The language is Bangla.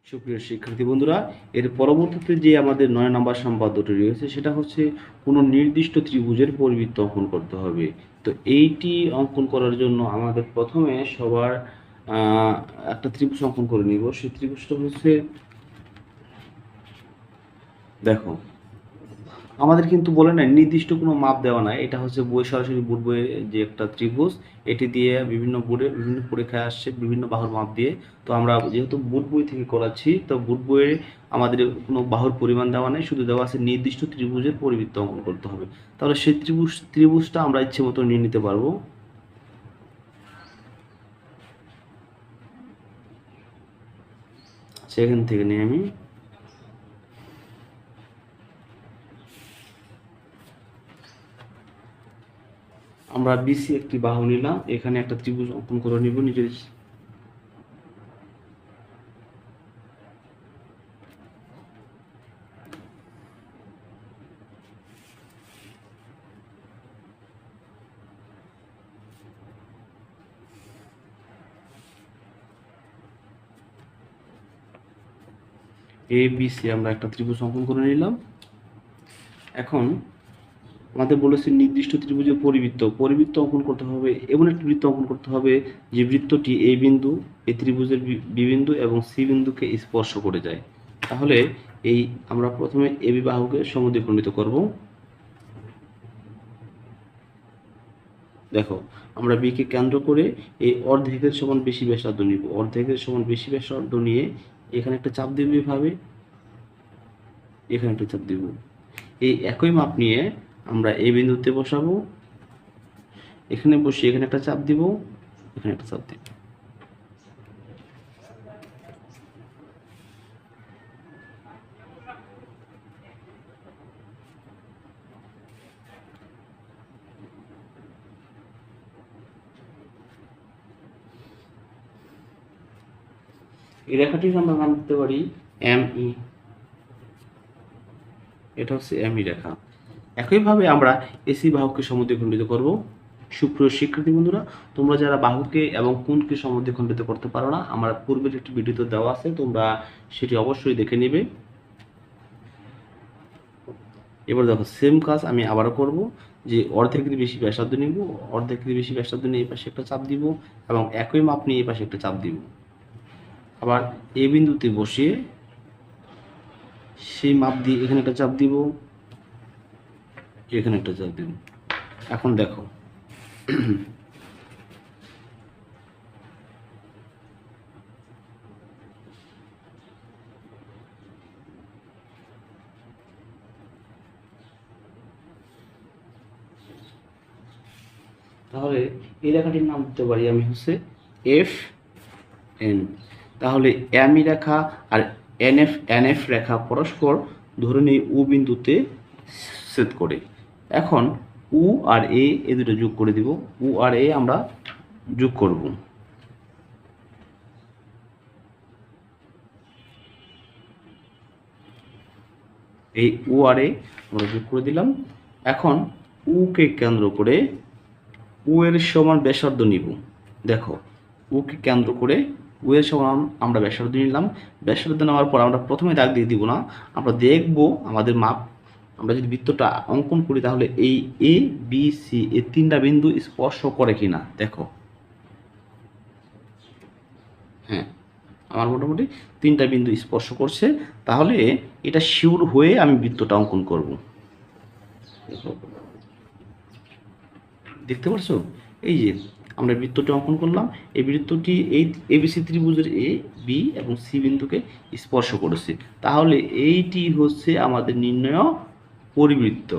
সুপ্রিয় শিক্ষার্থী বন্ধুরা, এর পরবর্তীতে যে আমাদের ৯ নম্বর সম্পাদ্যটি রয়েছে সেটা হচ্ছে কোনো নির্দিষ্ট ত্রিভুজের পরিবৃত্ত অঙ্কন করতে হবে। তো এইটি অঙ্কন করার জন্য আমাদের প্রথমে সবার একটা ত্রিভুজ অঙ্কন করে নিব। সেই ত্রিভুজটা হচ্ছে, দেখো আমাদের কিন্তু বলে নাই নির্দিষ্ট কোনো মাপ দেওয়া নাই। এটা হচ্ছে সরাসরি বোর্ড বইয়ে যে একটা ত্রিভুজ, এটি দিয়ে বিভিন্ন বোর্ডে বিভিন্ন পরীক্ষায় আসছে বিভিন্ন বাহুর মাপ দিয়ে। তো আমরা যেহেতু বোর্ড বই থেকে করাচ্ছি, তো বোর্ড বইয়ে আমাদের কোনো বাহুর পরিমাণ দেওয়া নেই, শুধু দেওয়া আছে নির্দিষ্ট ত্রিভুজের পরিবৃত্ত অঙ্কন করতে হবে। তাহলে সেই ত্রিভুজটা আমরা ইচ্ছে মতো নিয়ে নিতে পারবো। সেখান থেকে নিয়ে আমি আমরা বিসি একটি বাহু নিলাম, এখানে একটা ত্রিভুজ অঙ্কন করে নিব নিজের। এ বি সি আমরা একটা ত্রিভুজ অঙ্কন করে নিলাম। এখন আমাদের বলেছে নির্দিষ্ট ত্রিভুজের পরিবৃত্ত অঙ্কন করতে হবে, এমন একটি বৃত্ত অঙ্কন করতে হবে যে বৃত্তটি এ বিন্দু, এই ত্রিভুজের বি বিন্দু এবং সি বিন্দুকে স্পর্শ করে যায়। তাহলে এই আমরা প্রথমে এ বি বাহুকে সমদ্বিখণ্ডিত করব। দেখো আমরা বি কে কেন্দ্র করে এই অর্ধেকের সমান বেশি ব্যাসার্ধ নিব, অর্ধেকের সমান বেশি ব্যাসার্ধ নিয়ে এখানে একটা চাপ দিব, এভাবে এখানে একটা চাপ দিব। এই একই মাপ নিয়ে আমরা এই বিন্দুতে বসাবো, এখানে বসে এখানে একটা চাপ দিব, এখানে একটা চাপ দিব। এই রেখাটির আমরা নাম দিতে পারি এম ই, এটা হচ্ছে এম ই রেখা। একইভাবে আমরা এসি বাহুকে সমদ্বিখণ্ডিত করব। সুপ্রিয় শিক্ষার্থী বন্ধুরা, তোমরা যারা বাহুকে এবং কোণকে সমদ্বিখণ্ডিত করতে পারো না, আমার পূর্বের একটি ভিডিওতে দেওয়া আছে, তোমরা সেটি অবশ্যই দেখে নেবে। এবার দেখো সেম কাজ আমি আবারও করব, যে অর্ধেকের বেশি ব্যাসার্ধ নিব, অর্ধেকের বেশি ব্যাসার্ধ নিয়ে এই পাশে একটা চাপ দিব এবং একই মাপ নিয়ে এই পাশে একটা চাপ দিব। আবার এ বিন্দুতে বসিয়ে সেই মাপ দিয়ে এখানে একটা চাপ দিব, এখানে একটা চাপ দিব। এখন দেখো তাহলে এই রেখাটির নাম দিতে পারি আমি হচ্ছে এফ এন। তাহলে এমই রেখা আর এনএফ রেখা পরস্পর ধরে নিই ও বিন্দুতে ছেদ করে। এখন উ আর এ দুটো যোগ করে দিব, উ আর এ আমরা যোগ করব। এই উ আর এ আমরা যোগ করে দিলাম। এখন উ কে কেন্দ্র করে উ এর সমান ব্যাসার্ধ নিব। দেখো উ কে কেন্দ্র করে উ এর সমান আমরা ব্যাসার্ধ নিলাম। ব্যাসার্ধ নেওয়ার পর আমরা প্রথমে দাগ দিয়ে দিব না, আমরা দেখব আমাদের মাপ। আমরা যদি বৃত্তটা অঙ্কন করি তাহলে এই এ বি সি এই তিনটা বিন্দু স্পর্শ করে কিনা দেখো। হ্যাঁ, আমার মোটামুটি তিনটা বিন্দু স্পর্শ করছে, তাহলে এটা শিওর হয়ে আমি বৃত্তটা অঙ্কন করব। দেখতে পাচ্ছ, এই যে আমরা বৃত্তটি অঙ্কন করলাম, এই বৃত্তটি এই এবিসি ত্রিভুজের এ বি এবং সি বিন্দুকে স্পর্শ করেছে। তাহলে এইটি হচ্ছে আমাদের নির্ণয় পরিবৃত্ত।